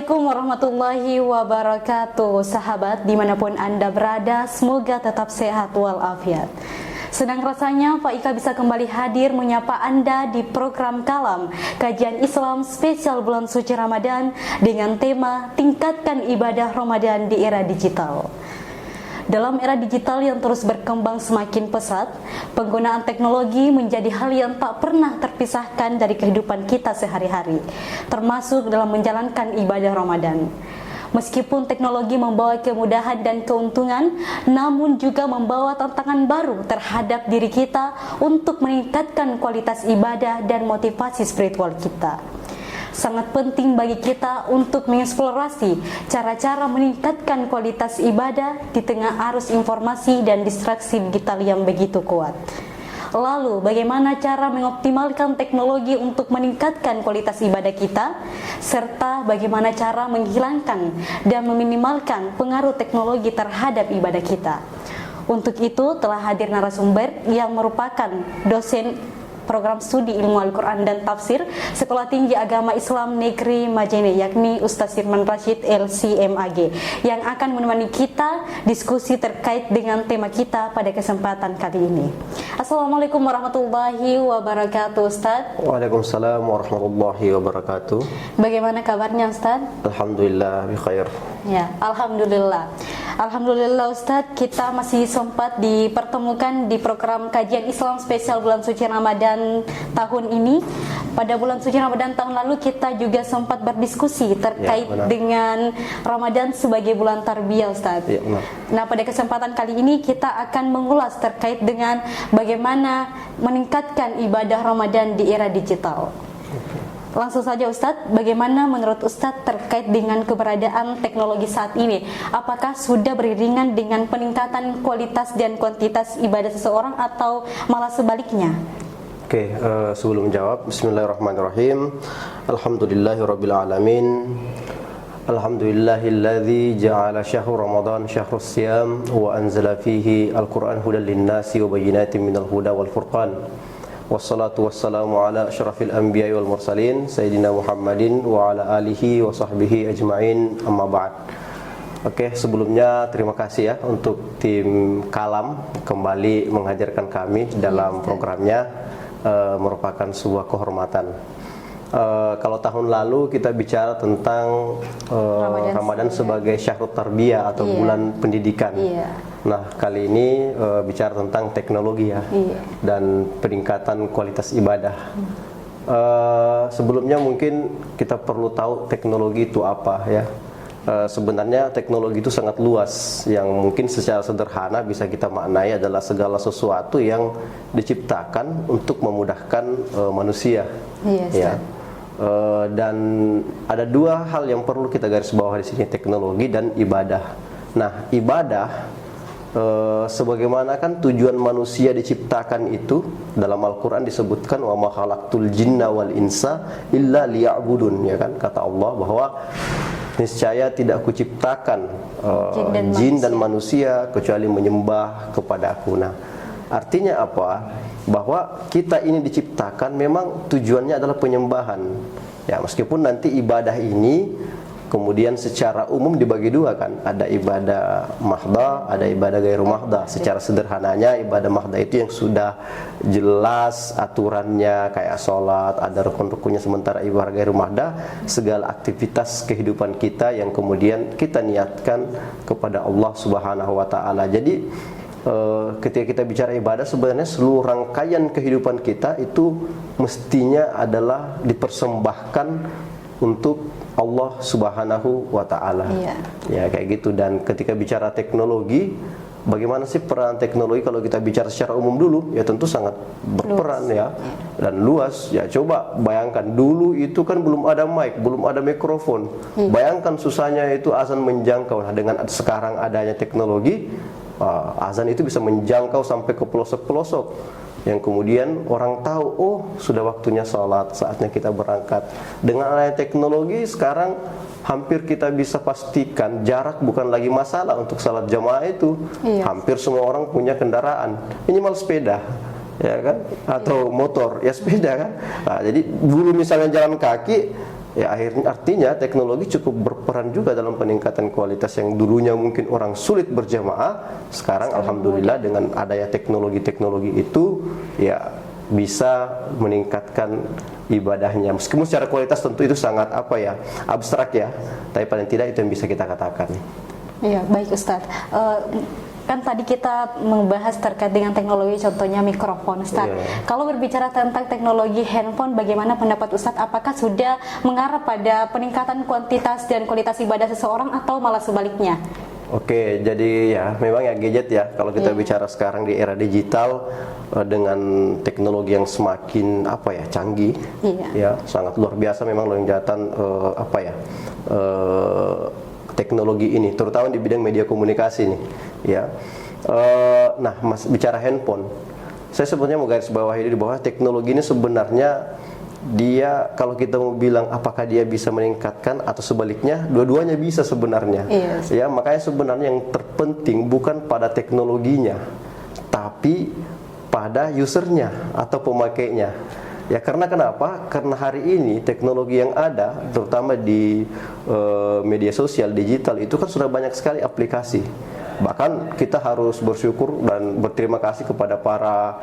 Assalamualaikum warahmatullahi wabarakatuh. Sahabat dimanapun Anda berada, semoga tetap sehat walafiat. Senang rasanya Pak Ika bisa kembali hadir menyapa Anda di program Kalam, kajian Islam spesial bulan suci Ramadan dengan tema Tingkatkan Ibadah Ramadan di Era Digital. Dalam era digital yang terus berkembang semakin pesat, penggunaan teknologi menjadi hal yang tak pernah terpisahkan dari kehidupan kita sehari-hari, termasuk dalam menjalankan ibadah Ramadan. Meskipun teknologi membawa kemudahan dan keuntungan, namun juga membawa tantangan baru terhadap diri kita untuk meningkatkan kualitas ibadah dan motivasi spiritual kita. Sangat penting bagi kita untuk mengeksplorasi cara-cara meningkatkan kualitas ibadah di tengah arus informasi dan distraksi digital yang begitu kuat. Lalu, bagaimana cara mengoptimalkan teknologi untuk meningkatkan kualitas ibadah kita, serta bagaimana cara menghilangkan dan meminimalkan pengaruh teknologi terhadap ibadah kita. Untuk itu, telah hadir narasumber yang merupakan dosen program studi ilmu Al-Quran dan Tafsir Sekolah Tinggi Agama Islam Negeri Majene, yakni Ustaz Firman Rashid LCMAG, yang akan menemani kita diskusi terkait dengan tema kita pada kesempatan kali ini. Assalamualaikum warahmatullahi wabarakatuh, Ustaz. Waalaikumsalam warahmatullahi wabarakatuh. Bagaimana kabarnya, Ustaz? Alhamdulillah, bi khair. Ya, Alhamdulillah. Alhamdulillah, Ustadz, kita masih sempat dipertemukan di program kajian Islam spesial bulan suci Ramadan tahun ini. Pada bulan suci Ramadan tahun lalu kita juga sempat berdiskusi terkait dengan Ramadan sebagai bulan tarbiyah, Ustadz. Ya, nah, pada kesempatan kali ini kita akan mengulas terkait dengan bagaimana meningkatkan ibadah Ramadan di era digital. Langsung saja, Ustadz, bagaimana menurut Ustadz terkait dengan keberadaan teknologi saat ini? Apakah sudah beriringan dengan peningkatan kualitas dan kuantitas ibadah seseorang atau malah sebaliknya? Oke, sebelum jawab, bismillahirrahmanirrahim. Alhamdulillahirabbil alamin. Alhamdulillahilladzi ja'ala syahrul Ramadan syahrus siyam wa anzala fihi al-Qur'an hudan lin-nasi wa bayyinatin minal huda wal furqan. Wassalatu wassalamu ala asyrafil anbiya'i wal mursalin Sayyidina Muhammadin wa ala alihi wa sahbihi ajma'in, amma ba'd. Oke, sebelumnya terima kasih ya untuk tim Kalam kembali menghadirkan kami dalam programnya, merupakan sebuah kehormatan. Kalau tahun lalu kita bicara tentang Ramadan sebagai syahrut tarbiyah atau bulan pendidikan. Nah, kali ini bicara tentang teknologi ya, dan peningkatan kualitas ibadah. Sebelumnya mungkin kita perlu tahu teknologi itu apa ya. Sebenarnya teknologi itu sangat luas, yang mungkin secara sederhana bisa kita maknai adalah segala sesuatu yang diciptakan untuk memudahkan manusia. Ya. Dan ada dua hal yang perlu kita garis bawah di sini, teknologi dan ibadah. Nah, ibadah sebagaimana kan tujuan manusia diciptakan itu dalam Al-Quran disebutkan wa ma khalaqtul jinna wal insa illa liya'budun, ya kan, kata Allah bahwa niscaya tidak kuciptakan jin dan manusia kecuali menyembah kepada Aku. Nah, artinya apa? Bahwa kita ini diciptakan memang tujuannya adalah penyembahan. Ya, meskipun nanti ibadah ini kemudian secara umum dibagi dua kan, ada ibadah mahdah, ada ibadah gairu mahdah. Secara sederhananya ibadah mahdah itu yang sudah jelas aturannya kayak sholat, ada rukun-rukunnya, sementara ibadah gairu mahdah segala aktivitas kehidupan kita yang kemudian kita niatkan kepada Allah Subhanahu wa taala. Jadi ketika kita bicara ibadah, sebenarnya seluruh rangkaian kehidupan kita itu mestinya adalah dipersembahkan untuk Allah Subhanahu wa ta'ala. Ya, kayak gitu. Dan ketika bicara teknologi, bagaimana sih peran teknologi? Kalau kita bicara secara umum dulu, ya tentu sangat berperan luas, ya, dan luas. Ya, coba bayangkan dulu itu kan belum ada mic, belum ada mikrofon. Bayangkan susahnya itu azan menjangkau. Nah, dengan sekarang adanya teknologi, azan itu bisa menjangkau sampai ke pelosok-pelosok, yang kemudian orang tahu, oh sudah waktunya sholat, saatnya kita berangkat. Dengan adanya teknologi sekarang hampir kita bisa pastikan jarak bukan lagi masalah untuk salat jamaah itu. Hampir semua orang punya kendaraan, minimal sepeda, ya kan, atau motor, ya sepeda kan. Nah, jadi dulu misalnya jalan kaki Ya artinya teknologi cukup berperan juga dalam peningkatan kualitas yang dulunya mungkin orang sulit berjamaah, sekarang alhamdulillah dengan adanya teknologi-teknologi itu ya bisa meningkatkan ibadahnya. Meskipun secara kualitas tentu itu sangat abstrak ya, tapi paling tidak itu yang bisa kita katakan. Iya, baik Ustadz. Kan tadi kita membahas terkait dengan teknologi, contohnya mikrofon, Ustadz. Yeah. Kalau berbicara tentang teknologi handphone, bagaimana pendapat Ustadz? Apakah sudah mengarah pada peningkatan kuantitas dan kualitas ibadah seseorang atau malah sebaliknya? Oke, jadi ya memang ya gadget ya. Kalau kita bicara sekarang di era digital dengan teknologi yang semakin canggih, ya sangat luar biasa memang lonjakan teknologi ini, terutama di bidang media komunikasi nih, ya. Nah, bicara handphone, saya sebenarnya mau garis bawahi bahwa teknologi ini sebenarnya dia kalau kita mau bilang apakah dia bisa meningkatkan atau sebaliknya, dua-duanya bisa sebenarnya. Yes. Ya, makanya sebenarnya yang terpenting bukan pada teknologinya, tapi pada usernya atau pemakainya. Ya karena kenapa? Karena hari ini teknologi yang ada, terutama di media sosial digital itu kan sudah banyak sekali aplikasi. Bahkan kita harus bersyukur dan berterima kasih kepada para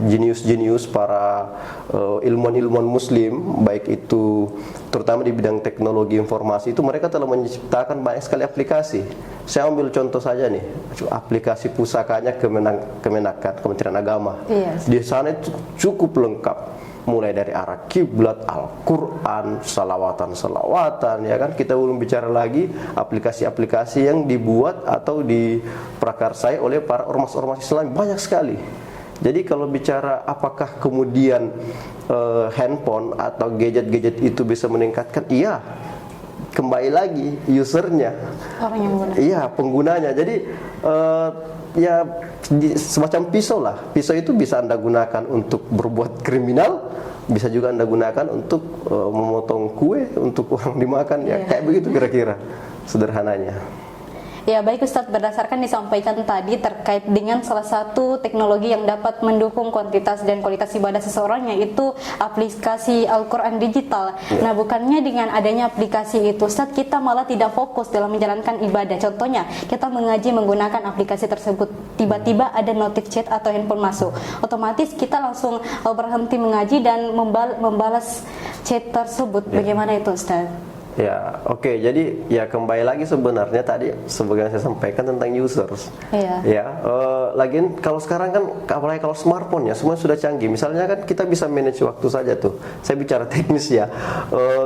jenius-jenius, para ilmuwan-ilmuwan Muslim, baik itu terutama di bidang teknologi informasi itu mereka telah menciptakan banyak sekali aplikasi. Saya ambil contoh saja nih, aplikasi pusakanya Kemenaker, Kementerian Agama. Yes. Di sana itu cukup lengkap, mulai dari arah kiblat, Al-Quran, salawatan, ya kan. Kita belum bicara lagi aplikasi-aplikasi yang dibuat atau diprakarsai oleh para ormas-ormas Islam, banyak sekali. Jadi kalau bicara apakah kemudian handphone atau gadget-gadget itu bisa meningkatkan, iya. Kembali lagi usernya, orang yang menggunakan. Iya, penggunanya. Jadi semacam pisau lah. Pisau itu bisa Anda gunakan untuk berbuat kriminal, bisa juga Anda gunakan untuk memotong kue untuk orang dimakan. Ya kayak begitu kira-kira sederhananya. Ya baik Ustadz, berdasarkan disampaikan tadi terkait dengan salah satu teknologi yang dapat mendukung kuantitas dan kualitas ibadah seseorang, yaitu aplikasi Al-Quran digital. Nah bukannya dengan adanya aplikasi itu Ustadz, kita malah tidak fokus dalam menjalankan ibadah. Contohnya kita mengaji menggunakan aplikasi tersebut, tiba-tiba ada notif chat atau handphone masuk, otomatis kita langsung berhenti mengaji dan membalas chat tersebut. Bagaimana itu Ustadz? Ya, oke. Jadi ya kembali lagi sebenarnya tadi sebagai yang saya sampaikan tentang users. Iya. Ya, lagian kalau sekarang kan apalagi kalau smartphone ya semua sudah canggih. Misalnya kan kita bisa manage waktu saja tuh. Saya bicara teknis ya.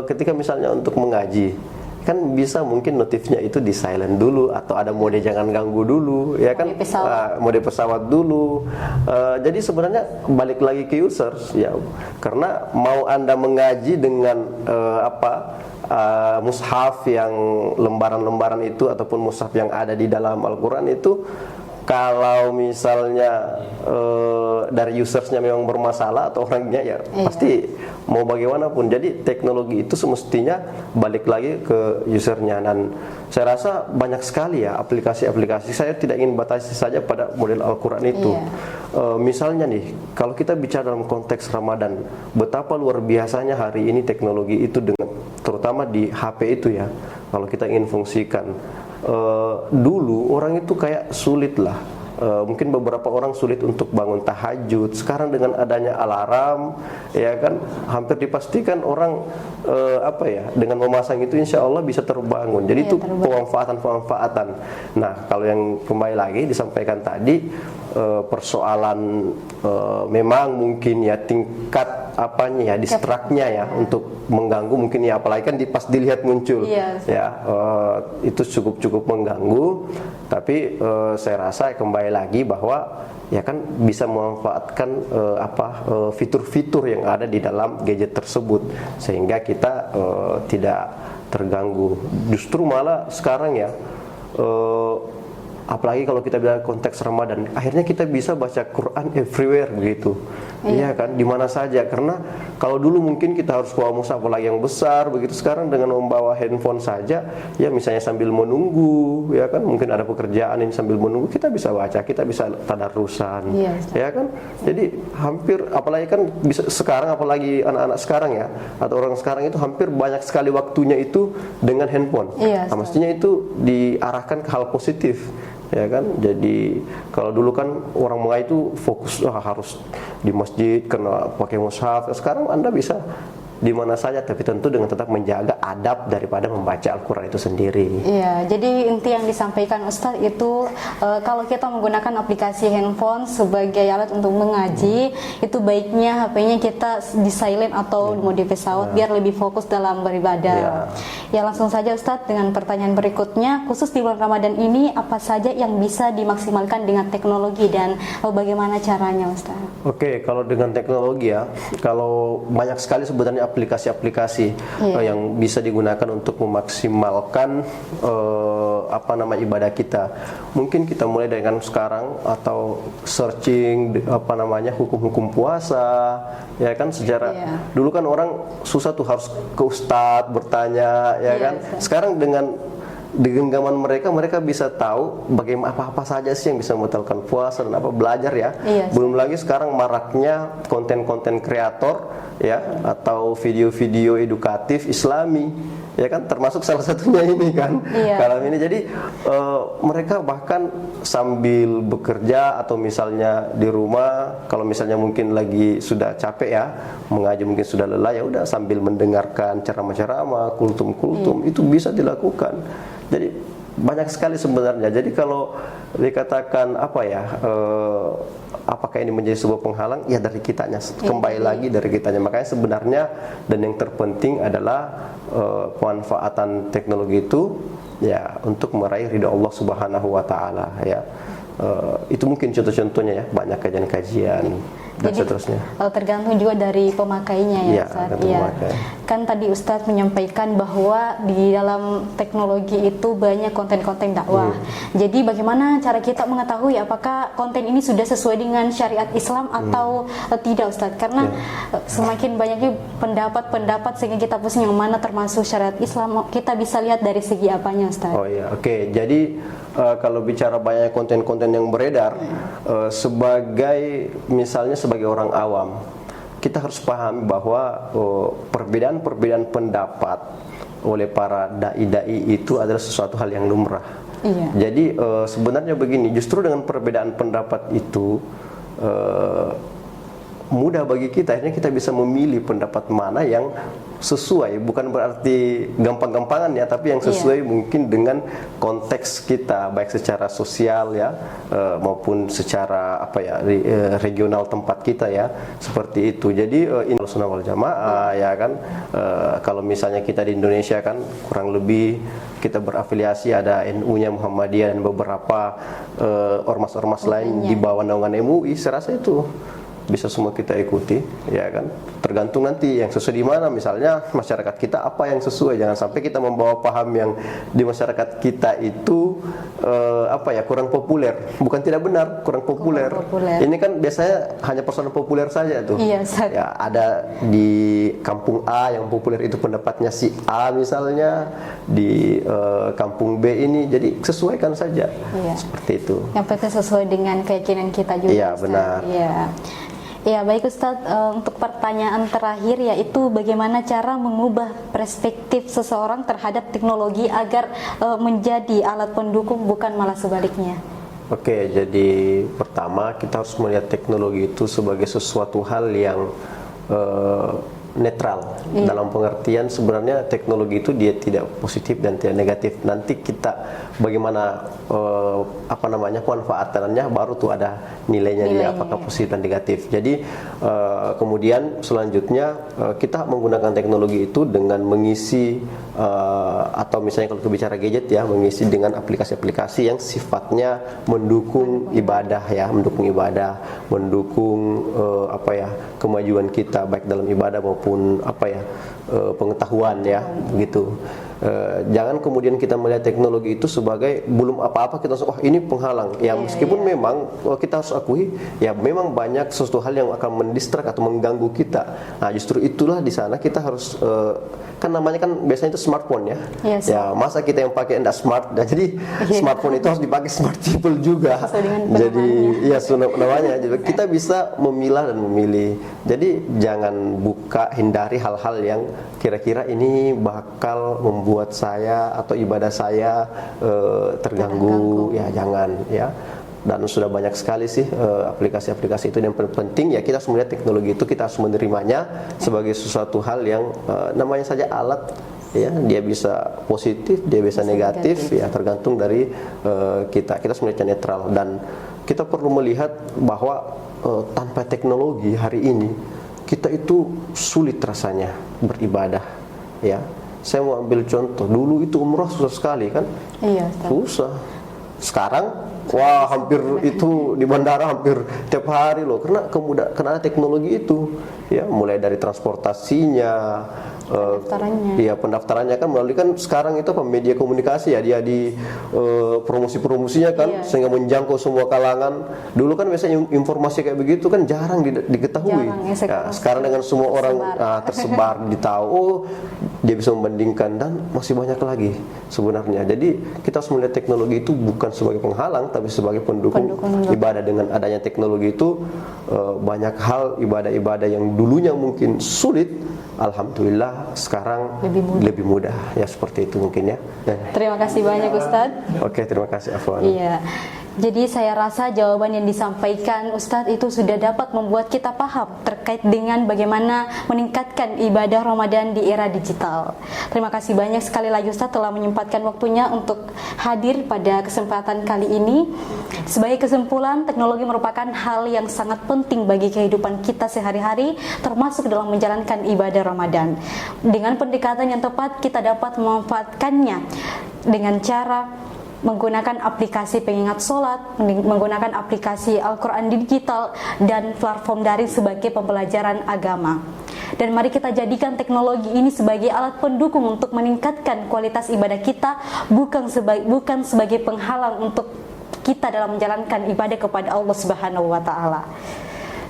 Ketika misalnya untuk mengaji, kan bisa mungkin notifnya itu di silent dulu atau ada mode jangan ganggu dulu, ya kan, mode pesawat dulu. Jadi sebenarnya balik lagi ke users ya, karena mau Anda mengaji dengan mushaf yang lembaran-lembaran itu ataupun mushaf yang ada di dalam Al-Quran itu, kalau misalnya dari usersnya memang bermasalah atau orangnya ya pasti mau bagaimanapun. Jadi teknologi itu semestinya balik lagi ke usernya, dan saya rasa banyak sekali ya aplikasi-aplikasi. Saya tidak ingin batasi saja pada model Al-Quran itu. Misalnya nih, kalau kita bicara dalam konteks Ramadan, betapa luar biasanya hari ini teknologi itu, dengan terutama di HP itu ya, kalau kita ingin fungsikan. Dulu orang itu kayak sulit lah, mungkin beberapa orang sulit untuk bangun tahajud. Sekarang dengan adanya alarm, ya kan, hampir dipastikan orang dengan memasang itu insya Allah bisa terbangun. Jadi itu pemanfaatan. Nah, kalau yang kembali lagi disampaikan tadi, persoalan memang mungkin ya tingkat distraknya ya untuk mengganggu mungkin ya, apalagi kan pas dilihat muncul itu cukup mengganggu. Tapi saya rasa kembali lagi bahwa ya kan bisa memanfaatkan fitur-fitur yang ada di dalam gadget tersebut sehingga kita tidak terganggu. Justru malah sekarang ya apalagi kalau kita bilang konteks Ramadan, akhirnya kita bisa baca Quran everywhere begitu. Iya kan, di mana saja. Karena kalau dulu mungkin kita harus bawa mushaf apalagi yang besar begitu, sekarang dengan membawa handphone saja, ya misalnya sambil menunggu, ya kan, mungkin ada pekerjaan ini sambil menunggu, kita bisa baca, kita bisa tadarusan, ya kan. Jadi hampir, apalagi kan bisa sekarang, apalagi anak-anak sekarang ya, atau orang sekarang itu hampir banyak sekali waktunya itu dengan handphone. Nah, mestinya itu diarahkan ke hal positif, ya kan. Jadi kalau dulu kan orang Melayu itu fokus harus di masjid karena pakai mushaf. Sekarang Anda bisa di mana saja, tapi tentu dengan tetap menjaga adab daripada membaca Al-Quran itu sendiri. Iya, jadi inti yang disampaikan Ustadz itu kalau kita menggunakan aplikasi handphone sebagai alat untuk mengaji, itu baiknya HP-nya kita di silent atau di mode pesawat biar lebih fokus dalam beribadah. Ya, langsung saja Ustadz dengan pertanyaan berikutnya, khusus di bulan Ramadan ini apa saja yang bisa dimaksimalkan dengan teknologi dan bagaimana caranya Ustadz? Oke, kalau dengan teknologi ya, kalau banyak sekali sebenarnya aplikasi-aplikasi yang bisa digunakan untuk memaksimalkan ibadah kita. Mungkin kita mulai dengan sekarang atau searching hukum-hukum puasa, ya kan, secara dulu kan orang susah tuh harus ke ustadz bertanya, ya kan. Sekarang dengan genggaman mereka bisa tahu bagaimana apa saja sih yang bisa membatalkan puasa dan apa, belajar ya. Belum lagi sekarang maraknya konten-konten kreator ya, atau video-video edukatif Islami, ya kan, termasuk salah satunya ini kan. Kalau ini jadi mereka bahkan sambil bekerja atau misalnya di rumah, kalau misalnya mungkin lagi sudah capek ya mengaji, mungkin sudah lelah, ya udah sambil mendengarkan ceramah-ceramah, kultum-kultum, itu bisa dilakukan. Jadi banyak sekali sebenarnya. Jadi kalau dikatakan apakah ini menjadi sebuah penghalang? Ya dari kitanya, kembali lagi dari kitanya. Makanya sebenarnya dan yang terpenting adalah pemanfaatan teknologi itu ya untuk meraih ridha Allah Subhanahu wa taala ya. Itu mungkin contoh-contohnya ya, banyak kajian-kajian dan jadi, seterusnya. Tergantung juga dari pemakainya ya, Ustaz. Kan tadi Ustadz menyampaikan bahwa di dalam teknologi itu banyak konten-konten dakwah. Jadi bagaimana cara kita mengetahui apakah konten ini sudah sesuai dengan syariat Islam atau tidak, Ustadz? Karena semakin banyaknya pendapat-pendapat sehingga kita pusing yang mana termasuk syariat Islam, kita bisa lihat dari segi apanya, Ustadz. Oh iya, oke. Jadi kalau bicara banyak konten-konten yang beredar, misalnya sebagai orang awam, kita harus pahami bahwa perbedaan-perbedaan pendapat oleh para dai-dai itu adalah sesuatu hal yang lumrah. Jadi sebenarnya begini, justru dengan perbedaan pendapat itu mudah bagi kita, akhirnya kita bisa memilih pendapat mana yang sesuai, bukan berarti gampang-gampangan ya, tapi yang sesuai mungkin dengan konteks kita, baik secara sosial ya, maupun secara regional tempat kita ya, seperti itu. Jadi Ahlussunnah wal Jamaah ya kan, kalau misalnya kita di Indonesia kan kurang lebih kita berafiliasi ada NU-nya, Muhammadiyah, dan beberapa ormas-ormas lain di bawah naungan MUI. Saya rasa itu bisa semua kita ikuti, ya kan. Tergantung nanti yang sesuai di mana. Misalnya masyarakat kita apa yang sesuai, jangan sampai kita membawa paham yang di masyarakat kita itu kurang populer. Bukan tidak benar, kurang populer. Ini kan biasanya hanya persoalan populer saja tuh. Ya, ada di kampung A yang populer itu pendapatnya si A misalnya, di kampung B ini, jadi sesuaikan saja. Seperti itu. Yang penting sesuai dengan keyakinan kita juga. Iya, benar. Ya, baik Ustadz, untuk pertanyaan terakhir yaitu bagaimana cara mengubah perspektif seseorang terhadap teknologi agar menjadi alat pendukung bukan malah sebaliknya. Oke, jadi pertama kita harus melihat teknologi itu sebagai sesuatu hal yang netral, dalam pengertian sebenarnya teknologi itu dia tidak positif dan tidak negatif. Nanti kita bagaimana pemanfaatannya baru tuh ada nilainya dia, apakah positif dan negatif. Jadi kemudian selanjutnya kita menggunakan teknologi itu dengan mengisi atau misalnya kalau bicara gadget ya, mengisi dengan aplikasi-aplikasi yang sifatnya mendukung ibadah ya, mendukung kemajuan kita baik dalam ibadah maupun pengetahuan ya, gitu. Jangan kemudian kita melihat teknologi itu sebagai belum apa-apa kita langsung, oh ini penghalang. Ya meskipun memang kita harus akui, ya memang banyak sesuatu hal yang akan mendistrak atau mengganggu kita. Nah justru itulah di sana kita harus kan namanya kan biasanya itu smartphone ya. Yes. Ya masa kita yang pakai enggak smart. Nah, jadi smartphone itu harus dipakai smart people juga. Jadi ya namanya. Jadi kita bisa memilah dan memilih. Jadi jangan hindari hal-hal yang kira-kira ini bakal membuat saya atau ibadah saya terganggu. Ya jangan ya. Dan sudah banyak sekali sih aplikasi-aplikasi itu. Yang penting ya kita harus melihat teknologi itu, kita harus menerimanya sebagai sesuatu hal yang namanya saja alat ya, dia bisa positif, dia bisa negatif ya, tergantung dari kita harus melihatnya netral. Dan kita perlu melihat bahwa tanpa teknologi hari ini kita itu sulit rasanya beribadah ya. Saya mau ambil contoh, dulu itu umrah susah sekali kan? Iya, susah. Sekarang wah hampir itu di bandara hampir tiap hari loh, karena teknologi itu ya, mulai dari transportasinya, pendaftarannya kan melalui kan sekarang itu apa, media komunikasi ya, dia di promosi-promosinya kan, sehingga menjangkau semua kalangan. Dulu kan biasanya informasi kayak begitu kan jarang diketahui. Sekarang dengan semua orang tersebar ditahu, oh dia bisa membandingkan, dan masih banyak lagi sebenarnya. Jadi kita harus melihat teknologi itu bukan sebagai penghalang, tapi sebagai pendukung ibadah. Dengan adanya teknologi itu banyak hal ibadah-ibadah yang dulunya mungkin sulit, alhamdulillah sekarang lebih mudah ya, seperti itu mungkin ya. Terima kasih banyak Ustadz. Oke, terima kasih Afwan. Iya. Jadi saya rasa jawaban yang disampaikan Ustadz itu sudah dapat membuat kita paham terkait dengan bagaimana meningkatkan ibadah Ramadan di era digital. Terima kasih banyak sekali lagi Ustadz telah menyempatkan waktunya untuk hadir pada kesempatan kali ini. Sebagai kesimpulan, teknologi merupakan hal yang sangat penting bagi kehidupan kita sehari-hari, termasuk dalam menjalankan ibadah Ramadan. Dengan pendekatan yang tepat, kita dapat memanfaatkannya dengan cara menggunakan aplikasi pengingat sholat, menggunakan aplikasi Al-Quran digital, dan platform daring sebagai pembelajaran agama. Dan mari kita jadikan teknologi ini sebagai alat pendukung untuk meningkatkan kualitas ibadah kita, bukan sebagai penghalang untuk kita dalam menjalankan ibadah kepada Allah Subhanahu wa Ta'ala.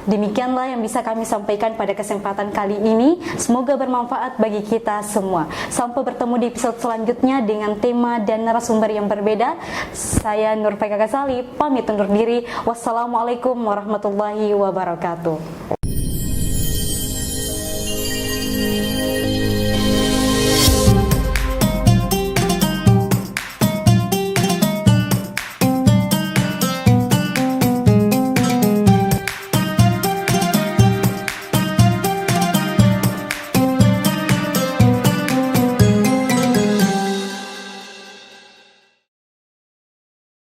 Demikianlah yang bisa kami sampaikan pada kesempatan kali ini. Semoga bermanfaat bagi kita semua. Sampai bertemu di episode selanjutnya dengan tema dan narasumber yang berbeda. Saya Nur Faika Ghazali pamit undur diri. Wassalamualaikum warahmatullahi wabarakatuh.